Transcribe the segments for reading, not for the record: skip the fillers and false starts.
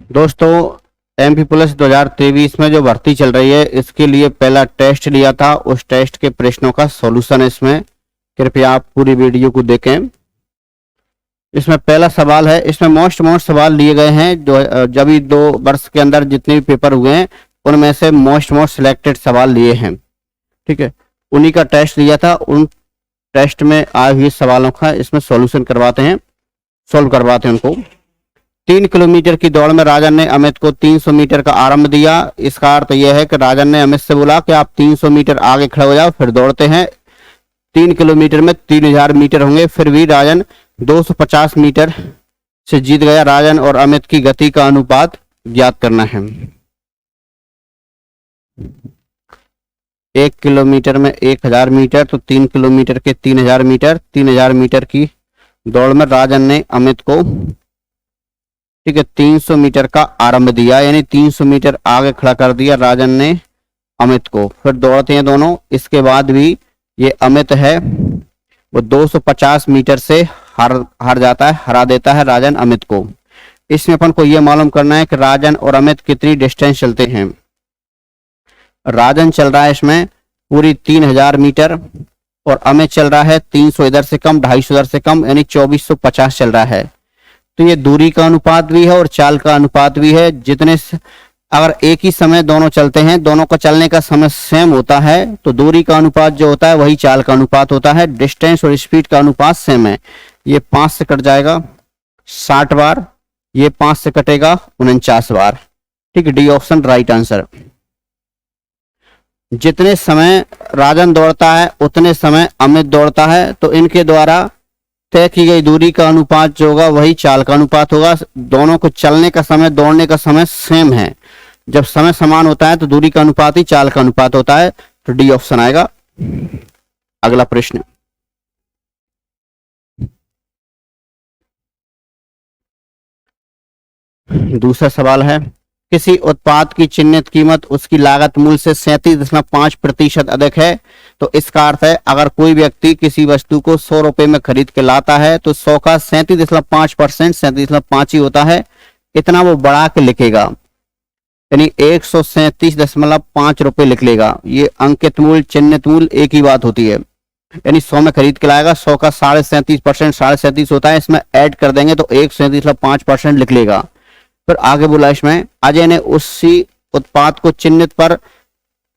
दोस्तों, MP police 2023 में जो भर्ती चल रही है, इसके लिए पहला टेस्ट लिया था। उस टेस्ट के प्रश्नों का सॉल्यूशन इसमें, कृपया आप पूरी वीडियो को देखें। इसमें पहला सवाल है, इसमें मोस्ट सवाल लिए गए हैं जो जब 2 वर्ष के अंदर जितने भी पेपर हुए हैं उनमें से मोस्ट सिलेक्टेड सवाल लिए हैं। ठीक है, उन्हीं का टेस्ट लिया था। उन टेस्ट में आए हुए सवालों का इसमें सॉल्यूशन करवाते हैं, सॉल्व करवाते हैं उनको। 3 किलोमीटर की दौड़ में राजन ने अमित को 300 मीटर का आरंभ दिया। इसका अर्थ यह है कि राजन ने अमित से बोला कि आप 300 मीटर आगे खड़े हो जाओ, फिर दौड़ते हैं। 3 किलोमीटर में 3000 मीटर होंगे, फिर भी राजन 250 मीटर से जीत गया। राजन और अमित की गति का अनुपात ज्ञात करना है। 1 किलोमीटर में 1000 मीटर, तो 3 किलोमीटर के 3000 मीटर। 3000 मीटर की दौड़ में राजन ने अमित को, ठीक है, 300 मीटर का आरंभ दिया, यानी 300 मीटर आगे खड़ा कर दिया राजन ने अमित को। फिर दौड़ते हैं दोनों। इसके बाद भी ये अमित है वो 250 मीटर से हार जाता है, हरा देता है राजन अमित को। इसमें अपन को ये मालूम करना है कि राजन और अमित कितनी डिस्टेंस चलते हैं। राजन चल रहा है इसमें पूरी 3000 मीटर और अमित चल रहा है 300 इधर से कम, 250 इधर से कम, यानी 2450 चल रहा है। तो ये दूरी का अनुपात भी है और चाल का अनुपात भी है। अगर एक ही समय दोनों चलते हैं, दोनों का चलने का समय सेम होता है, तो दूरी का अनुपात जो होता है वही चाल का अनुपात होता है। डिस्टेंस और स्पीड का अनुपात सेम है। ये 5 से कट जाएगा 60 बार, ये 5 से कटेगा 49 बार। ठीक है, डी ऑप्शन राइट आंसर। जितने समय राजन दौड़ता है उतने समय अमित दौड़ता है, तो इनके द्वारा तय की गई दूरी का अनुपात जो होगा वही चाल का अनुपात होगा। दोनों को चलने का समय, दौड़ने का समय सेम है। जब समय समान होता है तो दूरी का अनुपात ही चाल का अनुपात होता है, तो डी ऑप्शन आएगा। अगला प्रश्न, दूसरा सवाल है, किसी उत्पाद की चिन्हित कीमत उसकी लागत मूल्य से 37.5% अधिक है, तो इसका अर्थ है अगर कोई व्यक्ति किसी वस्तु को 100 रुपए में खरीद के लाता है तो 100 का 37.5% 37.5 ही होता है। इतना वो बढ़ा के लिखेगा, यानी 137.5 रुपए लिख लेगा। ये अंकित मूल्य चिन्हित मूल्य एक ही बात होती है, यानी 100 में खरीद के लाएगा, 100 का 37.5% 37.5 होता है, इसमें ऐड कर देंगे तो 137.5% लिख लेगा। फिर आगे बोला इसमें, अजय ने उसी उत्पाद को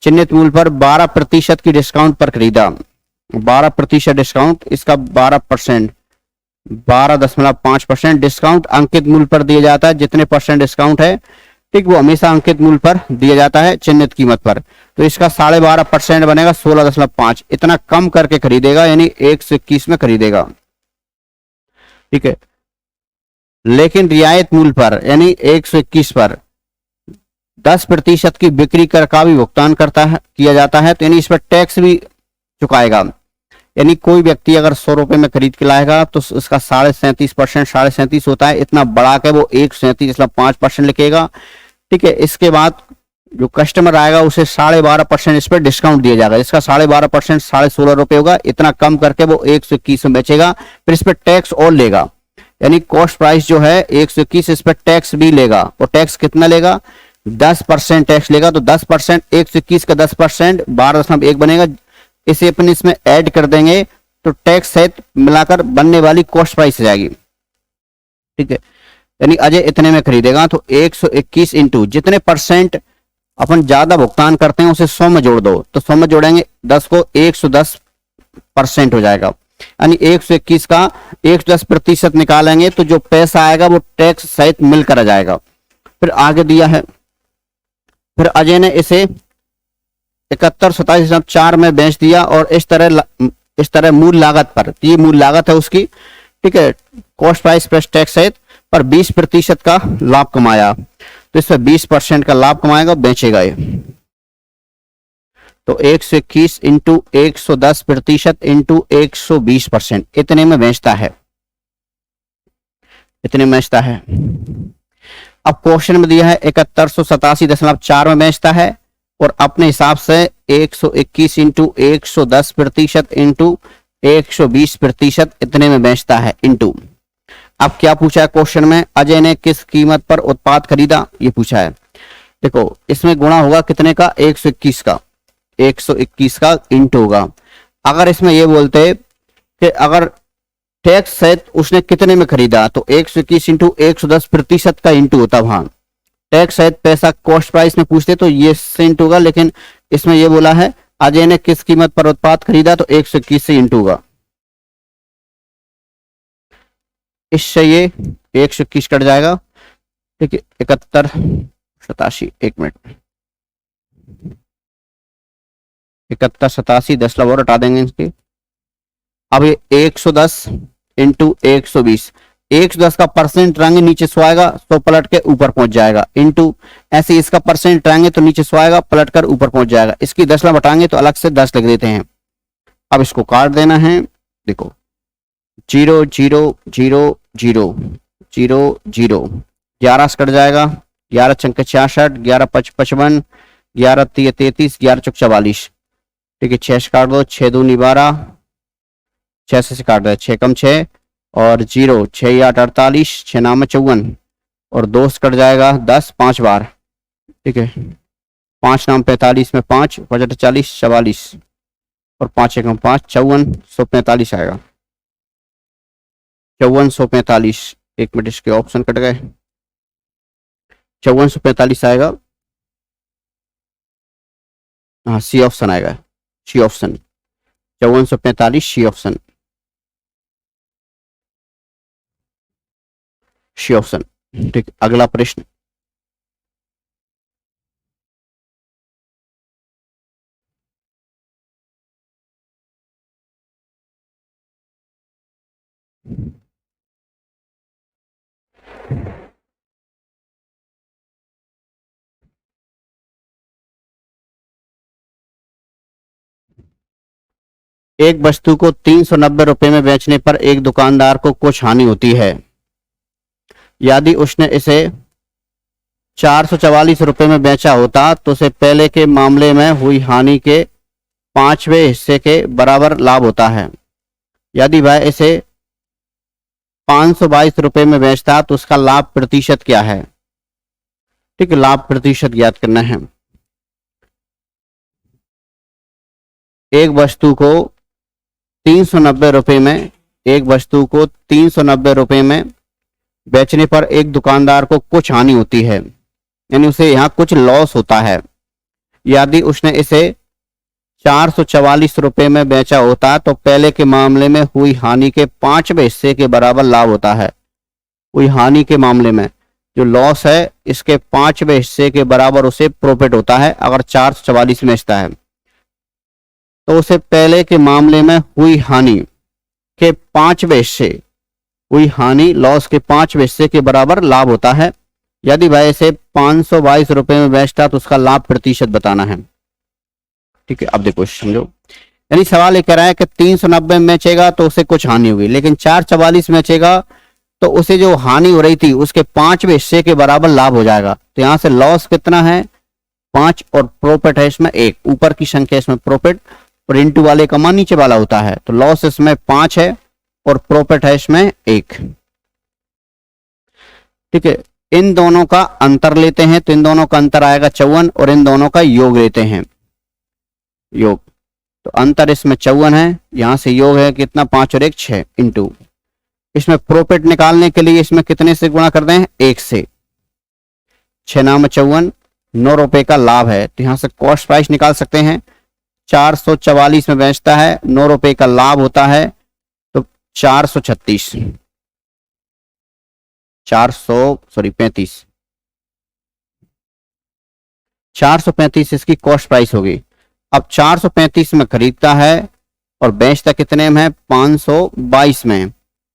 चिन्हित मूल्य पर 12% की डिस्काउंट पर खरीदा। 12% डिस्काउंट, इसका 12%, 12.5% डिस्काउंट अंकित मूल्य पर दिया जाता है। जितने परसेंट डिस्काउंट है, ठीक, वो हमेशा अंकित मूल्य पर दिया जाता है चिन्हित कीमत पर। तो इसका 12.5% बनेगा 16.5। इतना कम करके खरीदेगा, यानी 121 में खरीदेगा। ठीक है, लेकिन रियायत मूल्य पर यानी 121 पर 10% की बिक्री कर का भी भुगतान किया जाता है, तो यानी इस पर टैक्स भी चुकाएगा। यानी कोई व्यक्ति अगर 100 रुपए में खरीद के लाएगा तो उसका 37.5%, 37.5 होता है, इतना बढ़ा के वो 137.5% लिखेगा। ठीक है, इसके बाद जो कस्टमर आएगा उसे 12.5% इस पर डिस्काउंट दिया जाएगा। इसका 12.5% 16.5 रुपए होगा। इतना कम करके वो 121 में बेचेगा, फिर इस पर टैक्स और लेगा, यानी कॉस्ट प्राइस जो है 121, इस पर टैक्स भी लेगा। और टैक्स कितना लेगा? 10% टैक्स लेगा। तो 10%, 121 का 10% 12.1 बनेगा। इसे अपन इसमें ऐड कर देंगे तो टैक्स सहित मिलाकर बनने वाली कॉस्ट प्राइस आ जाएगी। ठीक है, यानी अजय इतने में खरीदेगा, तो 121 इंटू जितने परसेंट अपन ज्यादा भुगतान करते हैं उसे 100 में जोड़ दो, तो 100 में जोड़ेंगे 10 को 110% हो जाएगा। यानी 121 का 110% निकालेंगे तो जो पैसा आएगा वो टैक्स सहित मिलकर आ जाएगा। फिर आगे दिया है, फिर अजय ने इसे 71.27 में बेच दिया और इस तरह मूल लागत पर, ये मूल लागत है उसकी, ठीक है, कॉस्ट प्राइस प्लस टैक्स सहित, पर 20% का लाभ कमाया। तो इस पर 20% का लाभ कमाएगा, बेचेगा ये। तो 121 इंटू 110% इंटू 120%, इतने में बेचता है, इतने में बेचता है। अब क्वेश्चन में दिया है 7187.4 में बेचता है और अपने हिसाब से 121 इंटू 110% इंटू 120% इतने में बेचता है इंटू। अब क्या पूछा है क्वेश्चन में, अजय ने किस कीमत पर उत्पाद खरीदा, ये पूछा है। देखो इसमें गुणा होगा कितने का, 121 का, 121 का इंटू होगा। अगर इसमें ये बोलते कि अगर टैक्स सहित उसने कितने में खरीदा, तो 121 इंटू 110% का इंटू होता वहां। टैक्स सहित पैसा कॉस्ट प्राइस में पूछते तो ये से इंटू होगा, लेकिन इसमें ये बोला है अजय ने किस कीमत पर उत्पाद खरीदा, तो 121 से इंटू होगा। इससे ये 121 कट जाएगा, ठीक है, 71 87, 1 मिनट, 71 87, 10 और हटा देंगे इसके। अब ये 110 इंटू 120, 110 का परसेंट रंग नीचे सो आएगा तो पलट के ऊपर पहुंच जाएगा, इंटू ऐसे इसका परसेंट रहेंगे तो नीचे सो आएगा पलट कर ऊपर पहुंच जाएगा। इसकी 10 बटाएंगे तो अलग से 10 लिख देते हैं। अब इसको काट देना है, देखो 0 0 0 0 0 0, 11 से कट जाएगा, 11 चंक 66, 11 5 55, 11 3 33, 11 चौक 44, ठीक है, 6 से काट दो, 6 2 12, 6 से काट दो, 6 कम 6 और 0, 6 8 48, 6 9 54 और 2 से कट जाएगा 10, 5 बार, ठीक है, 5 9 45 में 5 5 40 44 और 5 1 5, 5445 आएगा, 5445। 1 मिनट, इसके ऑप्शन कट गए, 5445 आएगा, हाँ सी ऑप्शन आएगा, C option 5445, C option, C option, ठीक। अगला प्रश्न, एक वस्तु को 390 रुपए में बेचने पर एक दुकानदार को कुछ हानि होती है। यदि उसने इसे 444 रुपए में बेचा होता तो उसे पहले के मामले में हुई हानि के 5वें हिस्से के बराबर लाभ होता है। यदि वह इसे 522 रुपए में बेचता तो उसका लाभ प्रतिशत क्या है, ठीक है, लाभ प्रतिशत ज्ञात करना है। एक वस्तु को 390 रुपए में, एक वस्तु को 390 रुपए में बेचने पर एक दुकानदार को कुछ हानि होती है, यानी उसे यहाँ कुछ लॉस होता है। यदि उसने इसे 444 रुपए में बेचा होता तो पहले के मामले में हुई हानि के 5वें हिस्से के बराबर लाभ होता है। हुई हानि के मामले में जो लॉस है इसके 5वें हिस्से के बराबर उसे प्रॉफिट होता है। अगर 444 में बेचता है तो उसे पहले के मामले में हुई हानि के 5वें हिस्से, हुई हानि लॉस के 5वें हिस्से के बराबर लाभ होता है। यदि वह इसे 522 रुपए में बेचता तो उसका लाभ प्रतिशत बताना है, ठीक है। अब देखो समझो, यानी सवाल ये कह रहा है कि 390 में बेचेगा तो उसे कुछ हानि होगी, लेकिन 444 में बेचेगा तो उसे जो हानि हो रही थी उसके 5वें हिस्से के बराबर लाभ हो जाएगा। तो यहां से लॉस कितना है 5 और प्रॉफिट है इसमें 1, ऊपर की संख्या इसमें प्रॉफिट और इंटू वाले का मान नीचे वाला होता है। तो लॉस इसमें 5 है और प्रॉफिट है इसमें 1, ठीक है। इन दोनों का अंतर लेते हैं तो इन दोनों का अंतर आएगा 54 और इन दोनों का योग लेते हैं, योग, तो अंतर इसमें 54 है, यहां से योग है कितना 5 और 1 6 इंटू इसमें प्रॉफिट निकालने के लिए इसमें कितने से गुणा कर दें 1 से, 6 नाम 54, 9 रुपए का लाभ है तो यहां से कॉस्ट प्राइस निकाल सकते हैं। 444 में बेचता है, 9 रुपए का लाभ होता है तो 436, 435 इसकी कॉस्ट प्राइस होगी। अब 435 में खरीदता है और बेचता कितने में है 522 में,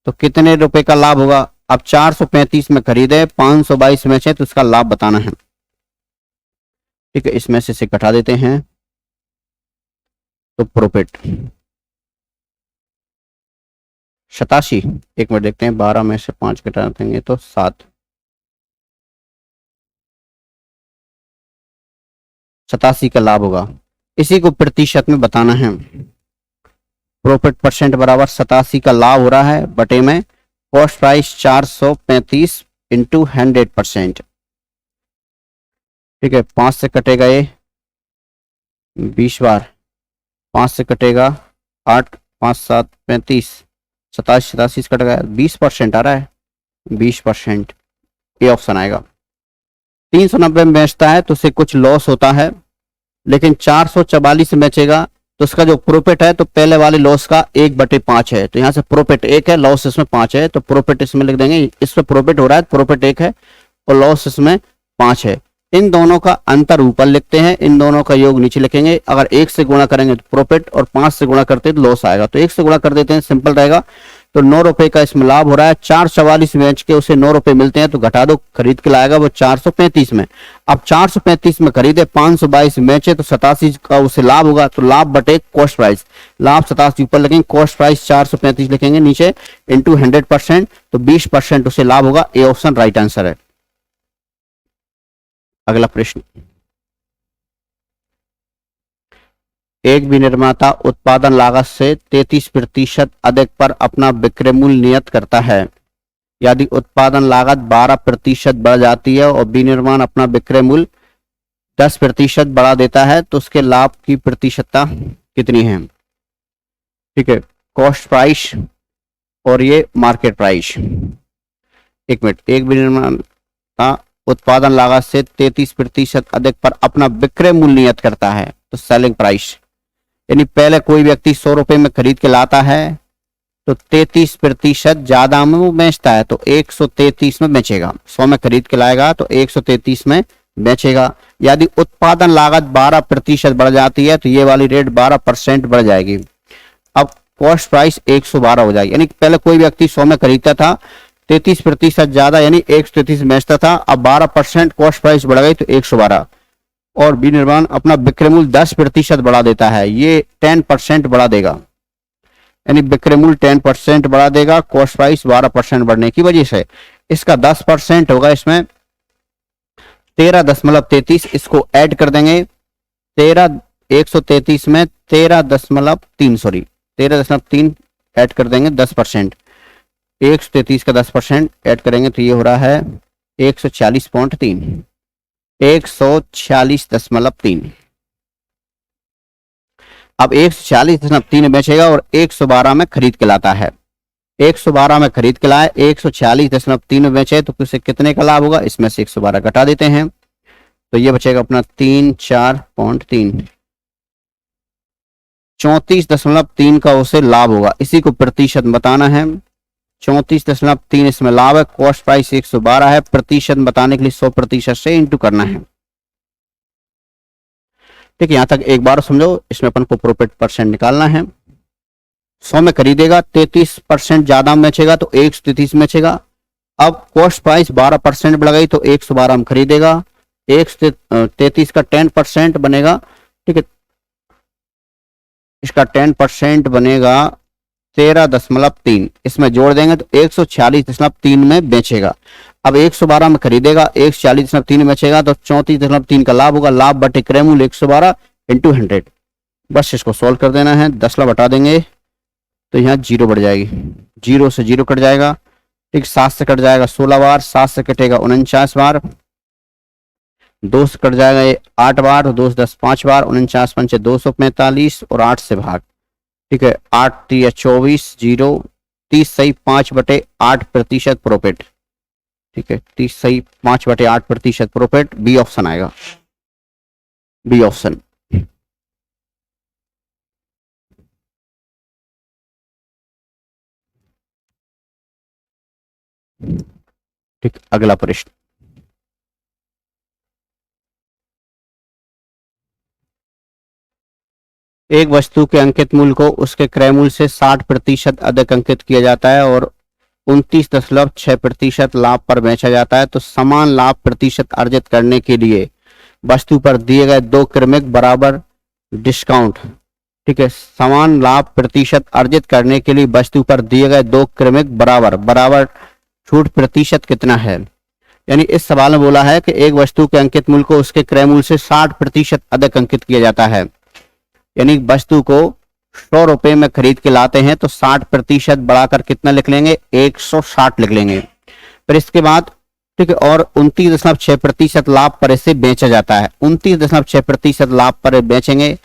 तो कितने रुपए का लाभ होगा। अब 435 में खरीदे 522 में से तो उसका लाभ बताना है, ठीक है। इसमें से घटा देते हैं तो प्रॉफिट 87, 1 मिनट देखते हैं, 12 में से 5 घटा देंगे तो 7, 87 का लाभ होगा। इसी को प्रतिशत में बताना है, प्रॉफिट परसेंट बराबर 87 का लाभ हो रहा है बटे में कॉस्ट प्राइस 435 इंटू 100%। ठीक है, 5 से कटेगा ये 20 बार, 5 से कटेगा 8, 5 7 35, 27 87 कट गया, 20% आ रहा है, 20%। ये ऑप्शन आएगा। 390 में बेचता है तो उसे कुछ लॉस होता है, लेकिन 444 में बेचेगा तो उसका जो प्रॉफिट है तो पहले वाले लॉस का 1/5 है, तो यहाँ से प्रॉफिट 1 है, लॉस इसमें 5 है, तो प्रॉफिट इसमें लिख देंगे। इसमें प्रॉफिट हो रहा है, प्रॉफिट 1 है और लॉस इसमें 5 है। इन दोनों का अंतर ऊपर लिखते हैं, इन दोनों का योग नीचे लिखेंगे। अगर 1 से गुणा करेंगे तो प्रॉफिट और 5 से गुणा करते हैं तो लॉस आएगा, तो 1 से गुणा कर देते हैं, सिंपल रहेगा। तो 9 रुपए का इसमें लाभ हो रहा है, 444 बेच के उसे 9 रुपए मिलते हैं, तो घटा दो, खरीद के लाएगा वो 435 में। अब 435 में खरीदे, 522 बेचे तो 87 का उसे लाभ होगा, तो लाभ बटे कॉस्ट प्राइस, लाभ 87 ऊपर लिखेंगे, कॉस्ट प्राइस 435 लिखेंगे नीचे, इंटू 100%, तो 20% उसे लाभ होगा। ए ऑप्शन राइट आंसर है। अगला प्रश्न, एक विनिर्माता उत्पादन लागत से 33% अधिक पर अपना विक्रय मूल्य नियत करता है। यदि उत्पादन लागत 12% बढ़ जाती है और विनिर्माण अपना विक्रय मूल्य 10% बढ़ा देता है तो उसके लाभ की प्रतिशतता कितनी है? ठीक है, कॉस्ट प्राइस और ये मार्केट प्राइस। एक मिनट, एक विनिर्माता उत्पादन लागत से 33% अधिक पर अपना विक्रय मूल्य नियत करता है, तो सेलिंग प्राइस, यानी पहले कोई व्यक्ति 100 रुपए में खरीद के लाता है तो 33% ज्यादा में वो बेचता है, तो 133 में बेचेगा। 100 में खरीद के लाएगा तो 133 में बेचेगा। यदि उत्पादन लागत 12% बढ़ जाती है तो ये वाली रेट 12% बढ़ जाएगी। अब कॉस्ट प्राइस 112 हो जाएगी, यानी पहले कोई व्यक्ति 100 में खरीदता था, 33% ज्यादा यानी 133 में बेचता था, अब 12% कॉस्ट प्राइस बढ़ गई तो 112। और विनिर्माण अपना विक्रय मूल्य 10% बढ़ा देता है, ये 10% बढ़ा देगा, यानी विक्रय मूल्य 10% बढ़ा देगा, कॉस्ट प्राइस 12% बढ़ने की वजह से। इसका 10% होगा, इसमें 13.33, इसको ऐड कर देंगे, 133 में 13.3 ऐड कर देंगे, 10%, 133 का 10% ऐड करेंगे तो ये हो रहा है 140.3, 140.3। अब 140.3 बेचेगा और 112 में खरीद के लाता है, 112 में खरीद के लाए, 140.3 में बेचे तो उसे कितने का लाभ होगा? इसमें से 112 घटा देते हैं तो ये बचेगा अपना 34.3, 34.3 का उसे लाभ होगा। इसी को प्रतिशत बताना है, 34.3 इसमें लाभ है, कॉस्ट प्राइस 112 है, प्रतिशत बताने के लिए 100% से इंटू करना है। ठीक है, यहां तक एक बार समझो। इसमें अपन को प्रॉफिट परसेंट निकालना है। 100 में खरीदेगा, 33% ज्यादा में बेचेगा तो 133 में बेचेगा। अब कॉस्ट प्राइस 12% बढ़ गई तो 112 में खरीदेगा, 133 का 10% बनेगा। ठीक है, इसका 10% बनेगा 13.3, इसमें जोड़ देंगे तो 146.3 में बेचेगा। अब 112 में खरीदेगा, 146.3 में बेचेगा तो 34.3 का लाभ होगा, लाभ बटे क्रय मूल्य 112 इंटू 100। बस इसको सॉल्व कर देना है, 10 बटा देंगे तो यहाँ 0 बढ़ जाएगी, 0 से 0 कट जाएगा। ठीक, 7 से कट जाएगा 16 बार, 7 से कटेगा 49 बार, 2 से कट जाएगा 8 बार, 2 से 10 5 बार, 49 पंचे 245 और 8 से भाग। ठीक है, 8 3 24, 0 30 सही 5/8% प्रॉफिट। ठीक है, 30 सही 5/8% प्रॉफिट। बी ऑप्शन आएगा, बी ऑप्शन। ठीक, अगला प्रश्न, एक वस्तु के अंकित मूल्य को उसके क्रय मूल्य से 60% अधिक अंकित किया जाता है और 29.6% लाभ पर बेचा जाता है, तो समान लाभ प्रतिशत अर्जित करने के लिए वस्तु पर दिए गए 2 क्रमिक बराबर डिस्काउंट। ठीक है, समान लाभ प्रतिशत अर्जित करने के लिए वस्तु पर दिए गए 2 क्रमिक बराबर छूट प्रतिशत कितना है? यानी इस सवाल में बोला है कि एक वस्तु के अंकित मूल्य को उसके क्रय मूल्य से 60% अधिक अंकित किया जाता है, यानी वस्तु को 100 रुपए में खरीद के लाते हैं तो 60% बढ़ाकर कितना लिख लेंगे, 160 लिख लेंगे। फिर इसके बाद ठीक है, और 29.6% लाभ पर इसे बेचा जाता है। 29.6% लाभ पर बेचेंगे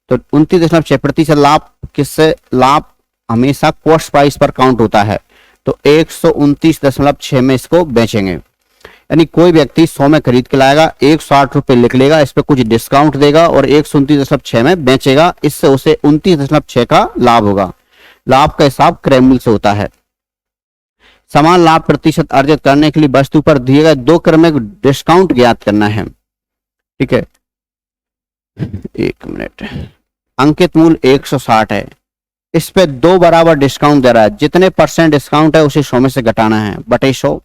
तो 29.6% लाभ किससे, लाभ हमेशा कॉस्ट प्राइस पर काउंट होता है, तो 129.6 में इसको बेचेंगे। यानी कोई व्यक्ति 100 में खरीद के लाएगा, 160 रुपए लिख लेगा, इस पे कुछ डिस्काउंट देगा और 129.6 में बेचेगा, इससे उसे 29.6 का लाभ होगा। लाभ का हिसाब क्रय मूल्य से होता है। समान लाभ प्रतिशत अर्जित करने के लिए वस्तु पर दिए गए 2 क्रमिक डिस्काउंट ज्ञात करना है। ठीक है, 1 मिनट। अंकित मूल्य 160 है, इस पे 2 बराबर डिस्काउंट दे रहा है। जितने % डिस्काउंट है उसे 100 में से घटाना है, बटे 100।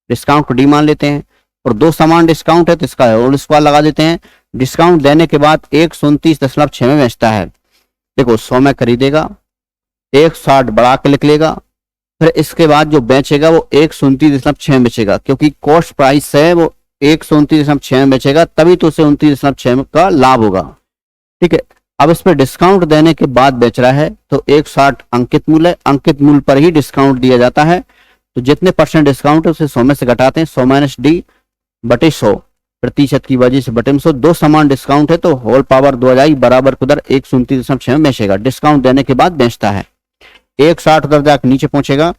डिस्काउंट को डी मान लेते हैं और 2 समान डिस्काउंट है तो इसका होल स्क्वायर लगा देते हैं। डिस्काउंट देने के बाद 129.6 में बेचता है। देखो 100 में खरीदेगा, 160 बढ़ा के लिख लेगा, फिर इसके बाद जो बेचेगा वो 129.6 में बेचेगा, क्योंकि कॉस्ट प्राइस है वो 129.6 में बेचेगा, तभी तो उसे 29.6 का लाभ होगा। ठीक है, अब इस पर डिस्काउंट देने के बाद बेच रहा है तो 160 अंकित मूल्य है, अंकित मूल्य पर ही डिस्काउंट दिया जाता है। तो जितने % डिस्काउंट है उसे 100 में से घटाते हैं, 100 माइनस डी बटे 100, प्रतिशत की वजह से बटे 100। 2 समान डिस्काउंट है तो होल पावर 2 आ जाएगी, बराबर उधर 129.6 में बेचेगा। डिस्काउंट देने के बाद बेचता है, 160 उधर जाकर नीचे पहुंचेगा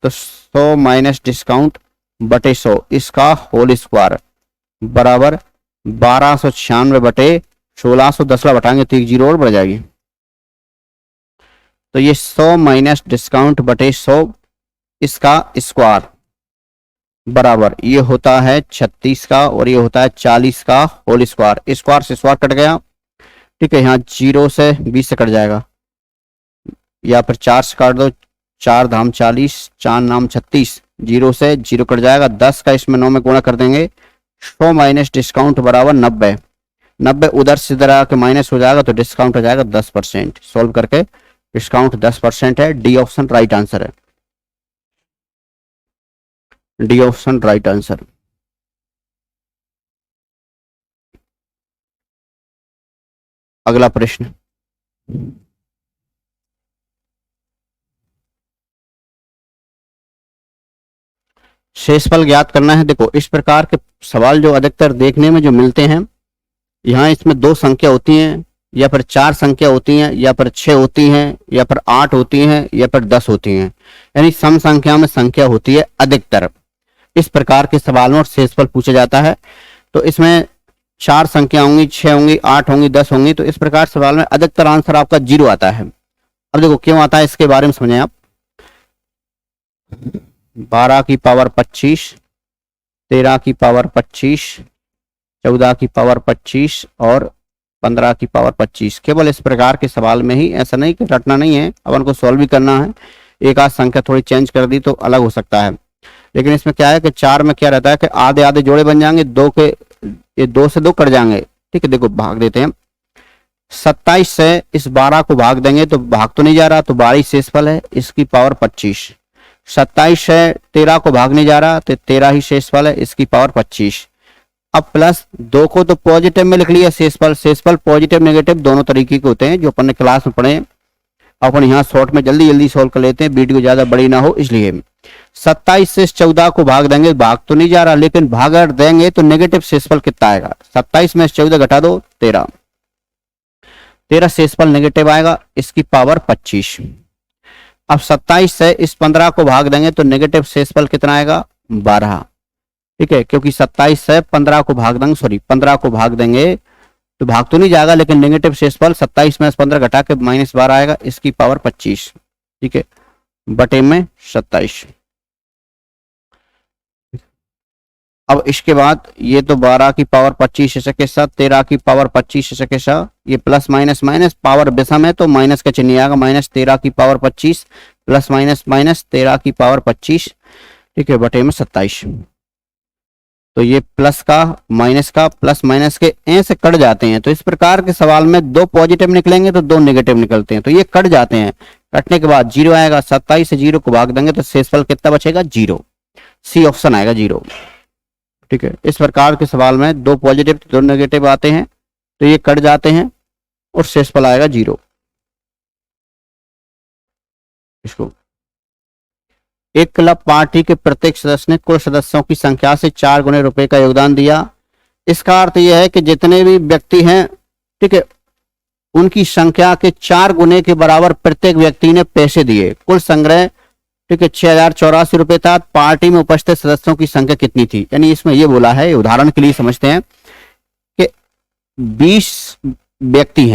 तो 100 माइनस डिस्काउंट बटे 100, इसका होल स्क्वायर बराबर 1296 बटे 1600। 10 बटाएंगे तो 1 जीरो और बढ़ जाएगी। तो ये 100 माइनस डिस्काउंट बटे 100, इसका स्क्वायर बराबर ये होता है 36 का और ये होता है 40 का होल स्क्वायर। स्क्वायर से स्क्वायर कट गया। ठीक है, यहाँ 0 से 20 से कट जाएगा, या फिर 4 से काट दो, 4 धाम 40, 4 नाम 36, 0 से 0 कट जाएगा। 10 का इसमें 9 में गुणा कर देंगे। 100 माइनस डिस्काउंट बराबर 90। 90 उधर से इधर आके माइनस हो जाएगा तो डिस्काउंट हो जाएगा 10%। सॉल्व करके डिस्काउंट 10% है। डी ऑप्शन राइट आंसर है, डी ऑप्शन राइट आंसर। अगला प्रश्न, शेषफल ज्ञात करना है। देखो इस प्रकार के सवाल जो अधिकतर देखने में जो मिलते हैं, यहाँ इसमें 2 संख्या होती हैं, या फिर 4 संख्या होती हैं, या फिर 6 होती हैं, या फिर 8 होती हैं, या फिर 10 होती हैं, यानी सम संख्या में संख्या होती है अधिकतर। इस प्रकार के सवाल में शेषफल पूछा जाता है। तो इसमें 4 संख्या होंगी, 6 होंगी, 8 होंगी, 10 होंगी, तो इस प्रकार सवाल में अधिकतर आंसर आपका 0 आता है। अब देखो क्यों आता है, इसके बारे में समझें आप। 12 की पावर 25, 13 की पावर 25, 14 की पावर 25 और 15 की पावर 25। केवल इस प्रकार के सवाल में ही, ऐसा नहीं कि रटना नहीं है, अपन को सॉल्व भी करना है। एक आध संख्या थोड़ी चेंज कर दी तो अलग हो सकता है, लेकिन इसमें क्या है कि 4 में क्या रहता है कि आधे आधे जोड़े बन जाएंगे, 2 के ये 2 से 2 कट जाएंगे। ठीक है, देखो भाग देते हैं। 27 से इस 12 को भाग देंगे तो भाग तो नहीं जा रहा, तो 12 शेषफल है, इसकी पावर 25। 27 से 13 को भाग नहीं जा रहा तो 13 ही शेषफल है, इसकी पावर 25। अब प्लस 2 को तो पॉजिटिव में लिख लिया शेषफल। शेषफल पॉजिटिव नेगेटिव दोनों तरीके के होते हैं, जो अपन ने क्लास में पढ़े। अपन यहाँ शॉर्ट में जल्दी जल्दी सोल्व कर लेते हैं, वीडियो ज्यादा बड़ी ना हो इसलिए। 27 से 14 को भाग देंगे, भाग तो नहीं जा रहा, लेकिन भाग अगर देंगे तो नेगेटिव शेषफल कितना आएगा। 27 में 14 घटा दो 13, 13 शेषफल नेगेटिव आएगा, इसकी पावर 25। अब 27 से इस 15 को भाग देंगे तो नेगेटिव शेषफल कितना आएगा, 12। ठीक है, क्योंकि 27 से 15 को भाग देंगे, सॉरी 15 को भाग देंगे तो भाग तो नहीं जाएगा, लेकिन नेगेटिव शेषफल 27 में 15 घटा के -12 आएगा, इसकी पावर 25। ठीक है, बटे में 27। अब इसके बाद ये तो 12 की पावर 25 ऐसे के साथ, 13 की पावर 25 ऐसे के साथ, ये प्लस माइनस माइनस पावर विषम है तो माइनस का चिन्ह आएगा, -13 की पावर 25 प्लस माइनस माइनस 13 की पावर 25। ठीक है, बटे में 27। तो ये प्लस का माइनस का प्लस माइनस के ऐसे कट जाते हैं। तो इस प्रकार के सवाल में 2 पॉजिटिव निकलेंगे तो 2 नेगेटिव निकलते हैं, तो ये कट जाते हैं। कटने के बाद 0 आएगा, 27 से 0 को भाग देंगे तो शेषफल कितना बचेगा, 0। सी ऑप्शन आएगा 0। ठीक है, इस प्रकार के सवाल में 2 पॉजिटिव 2 नेगेटिव आते हैं तो ये कट जाते हैं और शेषफल आएगा 0। इसको, एक क्लब पार्टी के प्रत्येक सदस्य ने कुल सदस्यों की संख्या से 4 गुने रुपए का योगदान दिया। इसका अर्थ यह है कि जितने भी व्यक्ति हैं, ठीक है, उनकी संख्या के 4 गुने के बराबर प्रत्येक व्यक्ति ने पैसे दिए। कुल संग्रह, ठीक है, 6084 रुपए था। पार्टी में उपस्थित सदस्यों की संख्या कितनी थी? यानी इसमें यह बोला है, उदाहरण के लिए समझते हैं कि 20 व्यक्ति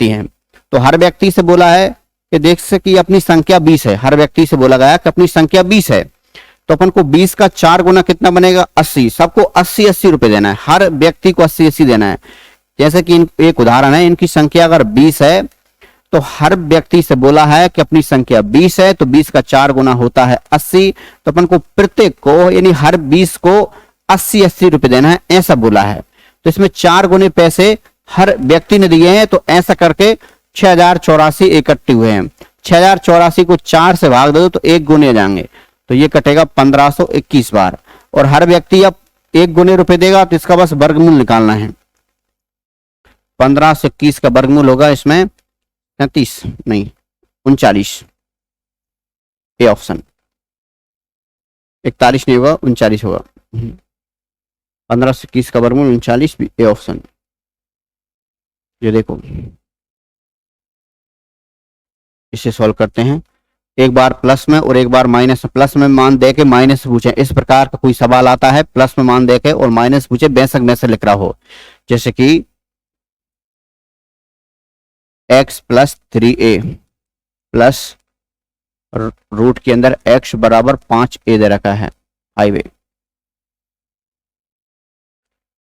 हैं, तो हर व्यक्ति से बोला है कि देख से कि अपनी संख्या 20 है, हर व्यक्ति से बोला गया कि अपनी संख्या 20 है, तो अपन को 20 का 4 गुना कितना बनेगा? 80। सबको 80-80 रुपए देना है, हर व्यक्ति को 80-80 देना है। जैसे कि एक उदाहरण है, इनकी संख्या अगर 20 है तो हर व्यक्ति से बोला है कि अपनी संख्या 20 है, तो 20 का 4 गुना होता है 80, तो अपन को प्रत्येक को यानी हर 20 को 80-80 रुपए देना है, ऐसा बोला है। तो इसमें 4 गुने पैसे हर व्यक्ति ने दिए हैं, तो ऐसा करके 6084 इकट्ठे हुए हैं। 6084 को 4 से भाग दो तो 1 गुने जाएंगे, तो ये कटेगा 1521 बार, और हर व्यक्ति अब 1 गुने रुपए देगा, तो इसका बस वर्गमूल निकालना है। 1521 का वर्गमूल होगा इसमें 39 नहीं 39, ए ऑप्शन। 41 नहीं होगा, 39 होगा। 1521 का वर्गमूल 39, ए ऑप्शन। ये देखो, इसे सॉल्व करते हैं। एक बार प्लस में और एक बार माइनस में, प्लस में मान दे के माइनस पूछे, इस प्रकार का कोई सवाल आता है, प्लस में मान दे के और माइनस पूछे, बेशक में से लिख रहा हो, जैसे कि x + 3a प्लस रूट के अंदर x बराबर 5a दे रखा है, 5a।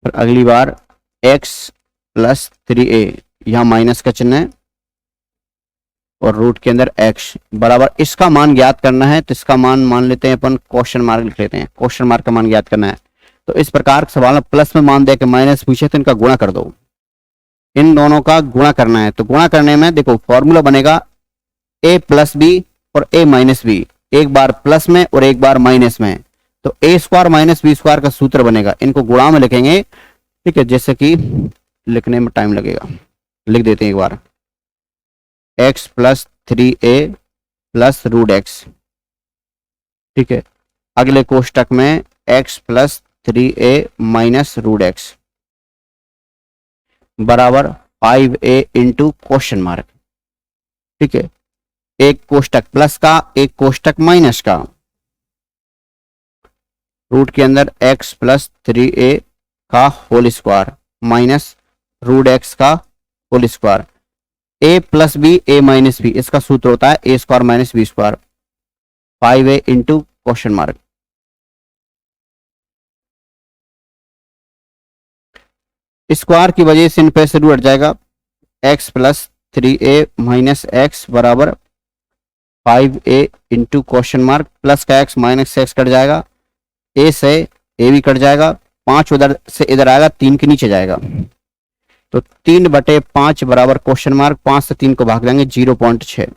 फिर अगली बार x + 3a, यहां माइनस का चिन्ह है, और रूट के अंदर x बराबर, इसका मान ज्ञात करना है, तो इसका मान मान लेते हैं अपन, क्वेश्चन मार्क लिख लेते हैं, क्वेश्चन मार्क का मान ज्ञात करना है। तो इस प्रकार सवाल में प्लस में मान दे के माइनस पूछे, तो इनका गुणा कर दो, इन दोनों का गुणा करना है। तो गुणा करने में देखो फॉर्मूला बनेगा a + b और a - b, एक बार प्लस में और एक बार माइनस में, तो a² - b² का सूत्र बनेगा। इनको गुणा में लिखेंगे, ठीक है, जैसे कि लिखने में टाइम लगेगा, लिख देते हैं एक बार, x + 3a + √x, ठीक है। अगले कोष्टक में x + 3a - √x बराबर 5a इंटू क्वेश्चन मार्क, ठीक है। एक कोष्टक प्लस का, एक कोष्टक माइनस का, रूट के अंदर x + 3a का होल स्क्वायर माइनस √x का whole square, a + b a - b, इसका सूत्र होता है a² - b², 5a into question mark. Square की वजह से इन पे से रूट हट जाएगा, x + 3a - x बराबर 5a into question mark, plus का x माइनस x कट जाएगा, a से a भी कट जाएगा, 5 उधर से इधर आएगा, 3 के नीचे जाएगा, तो 3/5 बराबर क्वेश्चन मार्क, 5 से 3 को भाग देंगे 0.6,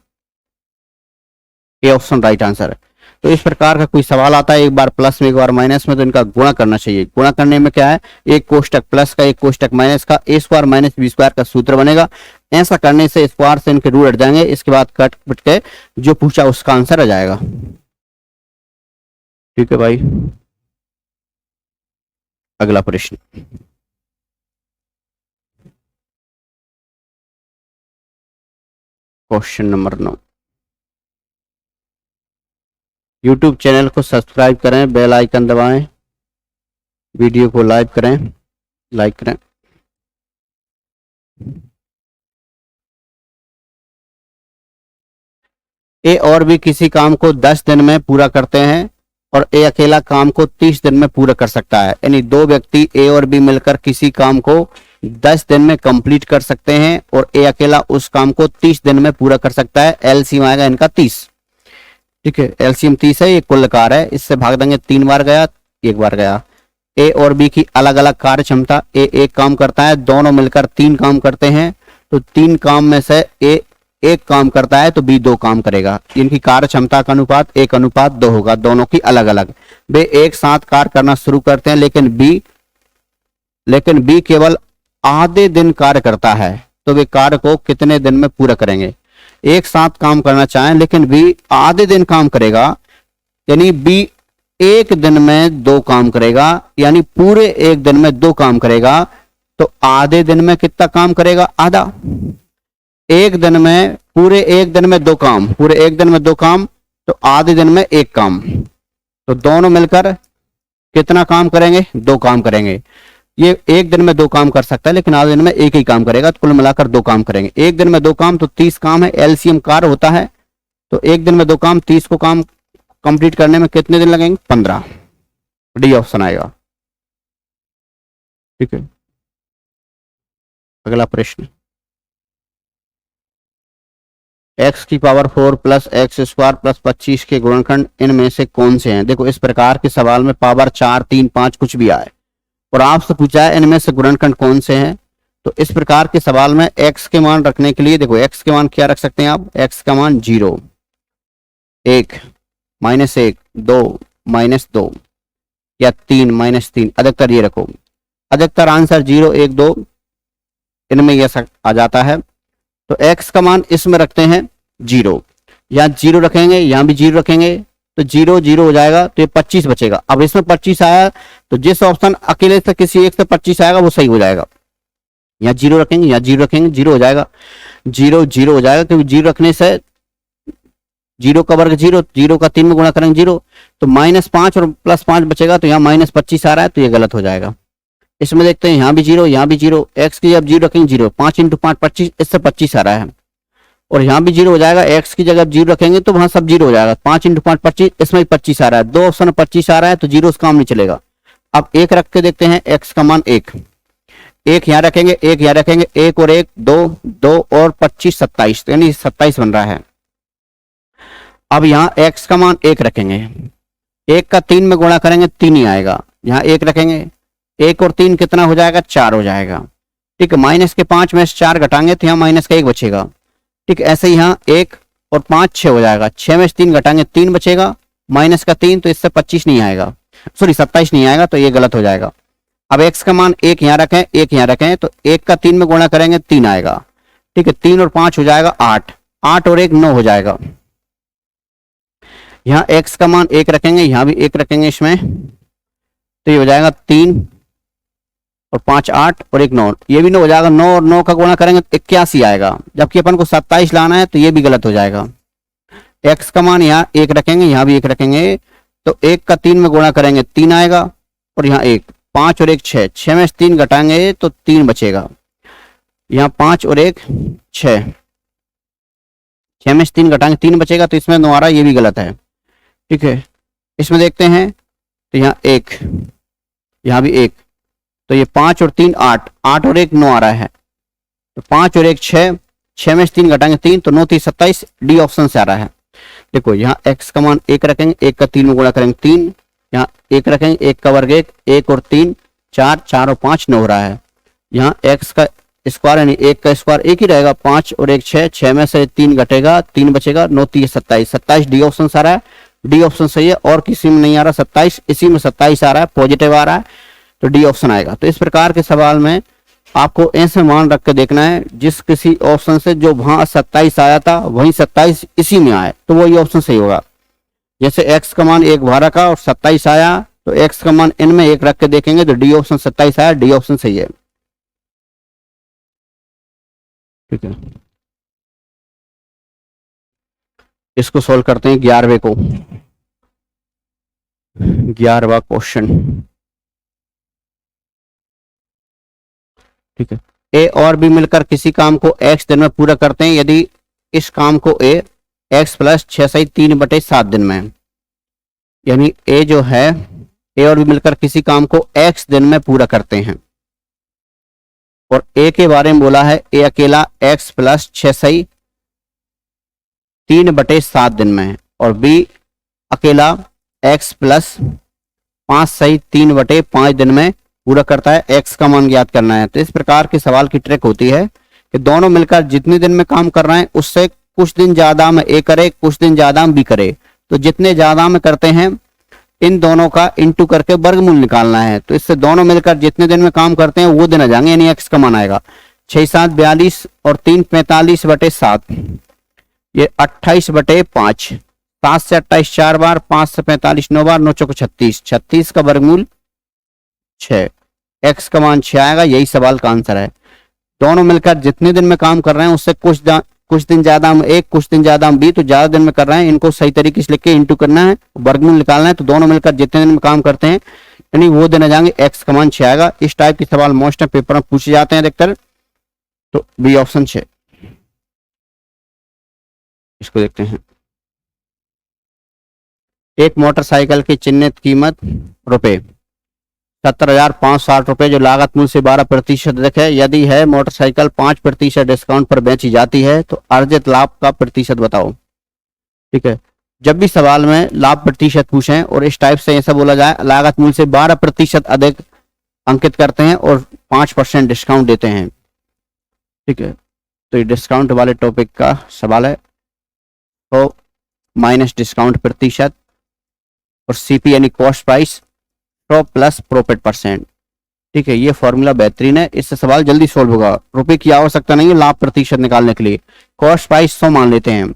ए ऑप्शन राइट आंसर है। तो इस प्रकार का कोई सवाल आता है, एक बार प्लस में एक बार माइनस में, तो इनका गुणा करना चाहिए। गुणा करने में क्या है, एक कोष्टक प्लस का एक कोष्टक माइनस का, a² - b² का सूत्र बनेगा। ऐसा करने से स्क्वायर से इनके रूट हट जाएंगे, इसके बाद कट पिट के जो पूछा उसका आंसर आ जाएगा। ठीक है भाई, अगला प्रश्न, क्वेश्चन नंबर 9। YouTube चैनल को सब्सक्राइब करें, बेल आइकन दबाएं, वीडियो को लाइक करें, लाइक करें। ए और बी किसी काम को 10 दिन में पूरा करते हैं और ए अकेला काम को 30 दिन में पूरा कर सकता है। यानी दो व्यक्ति ए और बी मिलकर किसी काम को 10 दिन में कंप्लीट कर सकते हैं और ए अकेला उस काम को 30 दिन में पूरा कर सकता है। एलसीएम आएगा इनका 30। ठीक है, एलसीएम 30 है, ये कुल कार्य है, इससे भाग देंगे, 3 बार गया, 1 बार गया। ए और बी की अलग अलग कार्य क्षमता, ए एक काम करता है, दोनों मिलकर 3 काम करते हैं, तो 3 काम में से ए 1 काम करता है तो बी 2 काम करेगा। इनकी कार्य क्षमता का अनुपात 1:2 होगा, दोनों की अलग अलग। वे एक साथ कार्य करना शुरू करते हैं, लेकिन बी केवल आधे दिन कार्य करता है, तो वे कार्य को कितने दिन में पूरा करेंगे। एक साथ काम करना चाहें लेकिन बी आधे दिन काम करेगा, यानी बी एक दिन में 2 काम करेगा, यानी पूरे एक दिन में 2 काम करेगा, तो आधे दिन में कितना काम करेगा? आधा। एक दिन में पूरे एक दिन में 2 काम, पूरे एक दिन में 2 काम, तो आधे दिन में 1 काम, तो दोनों मिलकर कितना काम करेंगे? 2 काम करेंगे। ये एक दिन में 2 काम कर सकता है लेकिन आधे दिन में 1 ही काम करेगा, तो कुल मिलाकर 2 काम करेंगे। एक दिन में 2 काम तो 30 काम है, एलसीएम कार होता है, तो एक दिन में 2 काम, 30 को काम कंप्लीट करने में कितने दिन लगेंगे? 15। डी ऑप्शन आएगा। ठीक है, अगला प्रश्न, x की power 4 plus x square plus 25 के गुणनखंड इनमें से कौन से हैं? देखो इस प्रकार के सवाल में पावर 4, 3, 5 कुछ भी आए और आपसे पूछा है इनमें से गुणनखंड कौन से हैं, तो इस प्रकार के सवाल में x के मान रखने के लिए देखो x के मान क्या रख सकते हैं आप? x का मान 0, 1, -1, 2, -2 या 3, -3, अधिकतर ये रखो। अधिकतर आंसर 0, 1, 2 इनमें यह आ जाता है, तो x का मान इसमें रखते हैं 0, यहाँ 0 रखेंगे, यहाँ भी 0 रखेंगे, तो 0, 0 हो जाएगा, तो ये 25 बचेगा। अब इसमें 25 आया तो जिस ऑप्शन अकेले से किसी एक से 25 आएगा वो सही हो जाएगा। यहाँ 0 रखेंगे, यहाँ 0 रखेंगे, 0 हो जाएगा, 0, 0 हो जाएगा, क्योंकि 0 रखने से 0 का वर्ग 0, 0 का 3 में गुणा करेंगे 0, तो -5 और +5 बचेगा, तो यहाँ -25 आ रहा है, तो ये गलत हो जाएगा। इसमें देखते हैं यहाँ भी 0, यहाँ भी 0, x की जब 0 रखेंगे 0, 5 × 5 25, इससे 25 आ रहा है, और यहाँ भी 0 हो जाएगा। x की जगह 0 रखेंगे तो वहां सब 0 हो जाएगा, 5 × 5 25, इसमें भी 25 आ रहा है, 2 ऑप्शन में 25 आ रहा है, तो 0 से काम नहीं चलेगा। अब 1 रख के देखते हैं, x का मान 1, 1 यहाँ रखेंगे, 1 यहाँ रखेंगे, 1 और 1 2, 2 और 25 27, तो यानी 27 बन रहा है। अब यहाँ x का मान 1 रखेंगे, 1 का 3 में गुणा करेंगे 3 ही आएगा, यहाँ 1 रखेंगे, 1 और 3 कितना हो जाएगा? 4 हो जाएगा। ठीक है, माइनस के 5 में से 4 घटाएंगे तो यहाँ माइनस का 1 बचेगा। ठीक, ऐसे ही यहाँ 1 और 5 6 हो जाएगा, 6 में से 3 घटाएंगे 3 बचेगा, माइनस का 3, तो इससे 25 नहीं आएगा, सॉरी 27 नहीं आएगा, तो ये गलत हो जाएगा। अब x का मान 1 यहाँ रखें, 1 यहाँ रखें, तो 1 का 3 में गुणा करेंगे 3 आएगा। ठीक है, 3 और 5 हो जाएगा 8, 8 और 1 9 हो जाएगा। यहाँ x का मान 1 रखेंगे, यहाँ भी 1 रखेंगे इसमें, तो ये हो जाएगा 3 और 5 8 और 1 9, ये भी 9 हो जाएगा, 9 और 9 का गुणा करेंगे तो 81 आएगा, जबकि अपन को 27 लाना है, तो ये भी गलत हो जाएगा। x का मान यहाँ 1 रखेंगे, यहाँ भी 1 रखेंगे, तो 1 का 3 में गुणा करेंगे 3 आएगा, और यहाँ 1, 5 और 1 6, 6 में से 3 घटाएंगे तो 3 बचेगा, यहाँ 5 और 1 6, 6 में से 3 घटाएंगे 3 बचेगा, तो इसमें 9 आ रहा है, ये भी गलत है। ठीक है, इसमें देखते हैं, तो यहाँ 1, यहाँ भी 1, तो ये 5 और 3 8, 8 और 1 9 आ रहा है, तो 5 और 1 6, 6 में से 3 घटाएंगे 3, तो 9 3 27, डी ऑप्शन से आ रहा है। देखो यहाँ x का मान 1 रखेंगे, 1 का 3 में गुणा करेंगे 3, यहाँ 1 रखेंगे, 1 का वर्ग 1, 1 और 3 4, 4 और 5 9 हो रहा है। यहाँ x का स्क्वायर यानी 1 का स्क्वायर 1 ही रहेगा, 5 और 1 6, 6 में से 3 घटेगा 3 बचेगा, 9 3 27, 27 डी ऑप्शन से आ रहा है, डी ऑप्शन सही है, और किसी में नहीं आ रहा 27, इसी में 27 आ रहा है, पॉजिटिव आ रहा है, तो डी ऑप्शन आएगा। तो इस प्रकार के सवाल में आपको ऐसे मान रख के देखना है, जिस किसी ऑप्शन से जो वहां 27 आया था वहीं 27 इसी में आए, तो वही ऑप्शन सही होगा। जैसे x का मान 1 12 का और 27 आया, तो x का मान इनमें 1 रख के देखेंगे तो डी ऑप्शन 27 आया, डी ऑप्शन सही है। ठीक है, इसको सोल्व करते हैं 11वें को, 11वां क्वेश्चन। ठीक है, ए और बी मिलकर किसी काम को x दिन में पूरा करते हैं, यदि इस काम को a x + 6 सही 3/7 दिन में, यानी a जो है a और b मिलकर किसी काम को x दिन में पूरा करते हैं, और a के बारे में बोला है a अकेला x + 6 सही 3/7 दिन में, और b अकेला x + 5 सही 3/5 दिन में पूरा करता है। x का मान ज्ञात करना है। तो इस प्रकार के सवाल की ट्रिक होती है कि दोनों मिलकर जितने दिन में काम कर रहे हैं उससे कुछ दिन ज्यादा में a करे, कुछ दिन ज्यादा में b करे, तो जितने ज्यादा में करते हैं इन दोनों का इंटू करके वर्गमूल निकालना है। तो इससे दोनों मिलकर जितने दिन में काम करते हैं वो दिन आ जाएंगे, यानी x का मान आएगा 6 7 42 और 3 45/7, ये 28/5, 7 से 28 4 बार, 5 से 45 9 बार, 9 चौको 36, 36 का वर्गमूल 6, x का मान 6 आएगा। यही सवाल का आंसर है। दोनों मिलकर जितने दिन में काम कर रहे हैं उससे कुछ दिन ज्यादा हम एक, कुछ दिन ज्यादा हम बी, तो ज्यादा दिन में कर रहे हैं, इनको सही तरीके से लिख के इंटू करना है, वर्गमूल निकालना है। तो दोनों मिलकर जितने दिन में काम करते हैं यानी वो दिन आ जाएंगे, x का मान 6 आएगा। इस टाइप के सवाल मोस्ट ऑफ पेपर में पूछे जाते हैं अधिकतर, तो बी ऑप्शन 6। इसको देखते हैं। एक मोटरसाइकिल की चिन्हित कीमत रुपए 70,560 रुपए, जो लागत मूल्य से 12% अधिक है। यदि है मोटरसाइकिल 5% डिस्काउंट पर बेची जाती है तो अर्जित लाभ का प्रतिशत बताओ। ठीक है, जब भी सवाल में लाभ प्रतिशत पूछें और इस टाइप से ऐसा बोला जाए लागत मूल्य से 12% अधिक अंकित करते हैं और 5% डिस्काउंट देते हैं। ठीक है, तो ये डिस्काउंट वाले टॉपिक का सवाल है। तो माइनस डिस्काउंट प्रतिशत और सीपी यानी कॉस्ट प्राइस 100 प्लस प्रॉफिट %। ठीक है, ये फॉर्मूला बेहतरीन है, इससे सवाल जल्दी सोल्व होगा। रुपए की आवश्यकता नहीं है लाभ प्रतिशत निकालने के लिए। कॉस्ट प्राइस 100 मान लेते हैं,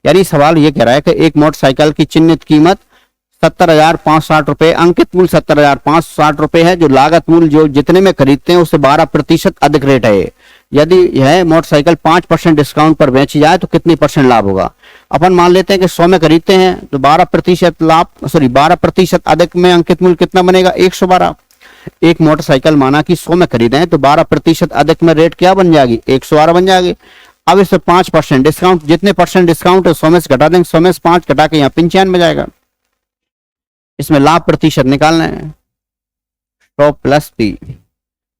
यानी सवाल ये कह रहा है कि एक मोटरसाइकिल की चिन्हित कीमत 70,560 रुपए, अंकित मूल्य 70,560 रुपए है, जो लागत मूल्य जो जितने में खरीदते हैं उससे 12% अधिक रेट है। यदि यह मोटरसाइकिल 5% डिस्काउंट पर बेची जाए तो कितनी % लाभ होगा। अपन मान लेते हैं कि 100 में खरीदते हैं तो 12% लाभ, 12% अधिक में अंकित मूल्य कितना बनेगा, 112। एक मोटरसाइकिल माना कि 100 में खरीदे हैं तो 12% अधिक में रेट क्या बन जाएगी, 112 बन जाएगी। अब इससे 5% डिस्काउंट, जितने % डिस्काउंट है 100 में से घटा देंगे, 100 में से 5 घटा के यहाँ 95 में जाएगा। इसमें लाभ प्रतिशत निकालना है, 100 प्लस पी,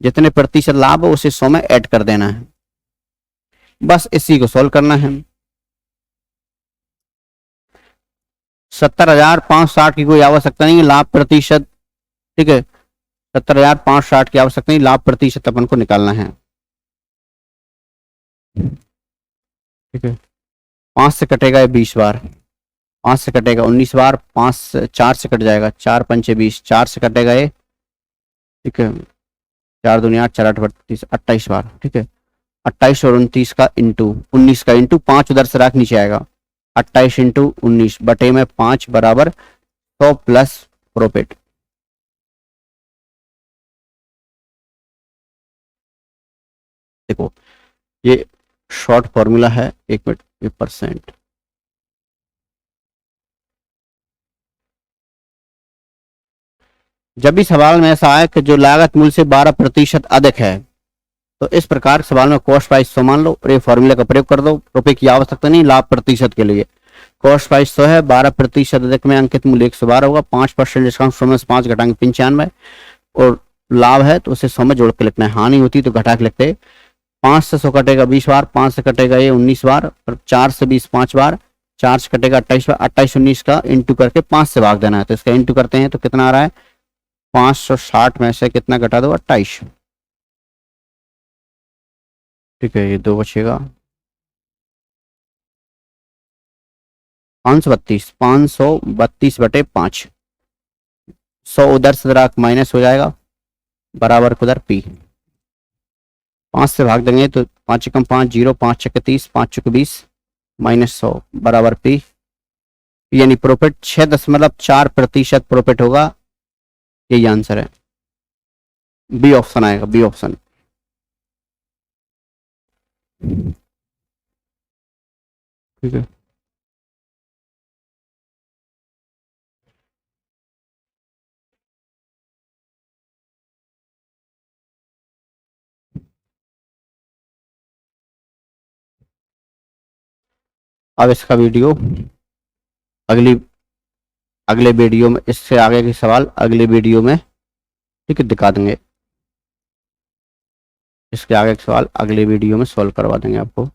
जितने प्रतिशत लाभ हो उसे 100 में ऐड कर देना है। बस इसी को सॉल्व करना है। 70,560 की कोई आवश्यकता नहीं है, लाभ प्रतिशत। ठीक है, 70,560 की आवश्यकता नहीं, लाभ प्रतिशत अपन को निकालना है। ठीक है, 5 से कटेगा ये 20 बार, 5 से कटेगा 19 बार, 4 से कट जाएगा, 4 पंचे 20, 4 से कटेगा ये। ठीक है, 4 दूनी 8, 4 8 32, 28 बार। ठीक है, 28 और 29 का इंटू 19 का इंटू 5 उधर से रख नीचे आएगा, 28 इंटू 19 बटे में 5 बराबर 100 प्लस प्रॉफिट। देखो ये शॉर्ट फॉर्मूला है, 1 मिनट, ये %। जब भी सवाल में ऐसा आए कि जो लागत मूल्य से 12% अधिक है तो इस प्रकार सवाल में कॉस्ट प्राइस 100 मान लो और ये फॉर्मूले का प्रयोग कर दो। रुपए की आवश्यकता नहीं, लाभ प्रतिशत के लिए। कॉस्ट प्राइस 100 है, 12% अधिक में अंकित मूल्य 112 होगा, 5% डिस्काउंट 100 में से 5 घटाएंगे 95 और लाभ है तो उसे 100 में जोड़ के लिखना है। हानि होती तो घटा के लिखते। 5 से 100 कटेगा 20 बार, 5 से कटेगा ये 19 बार और 4 से 20 5 बार, 4 से कटेगा 28 बार, 28 19 का इंटू करके 5 से भाग देना है। तो इसका इंटू करते हैं तो कितना आ रहा है, 560 में से कितना घटा दो, 28। ठीक है, ये 2 बचेगा, 532 बटे 5, 100 उधर से जरा माइनस हो जाएगा, बराबर उधर पी। 5 से भाग देंगे तो 5 कम 5 0, 5 छक्के 30, 5 चौके 20 माइनस 100 बराबर पी, यानी प्रॉफिट 6.4% प्रॉफिट होगा। यही आंसर है, बी ऑप्शन आएगा, बी ऑप्शन। ठीक है, अब इसका वीडियो अगले वीडियो में, इससे आगे के सवाल अगले वीडियो में ठीक है दिखा देंगे। इसके आगे के सवाल अगले वीडियो में सॉल्व करवा देंगे आपको।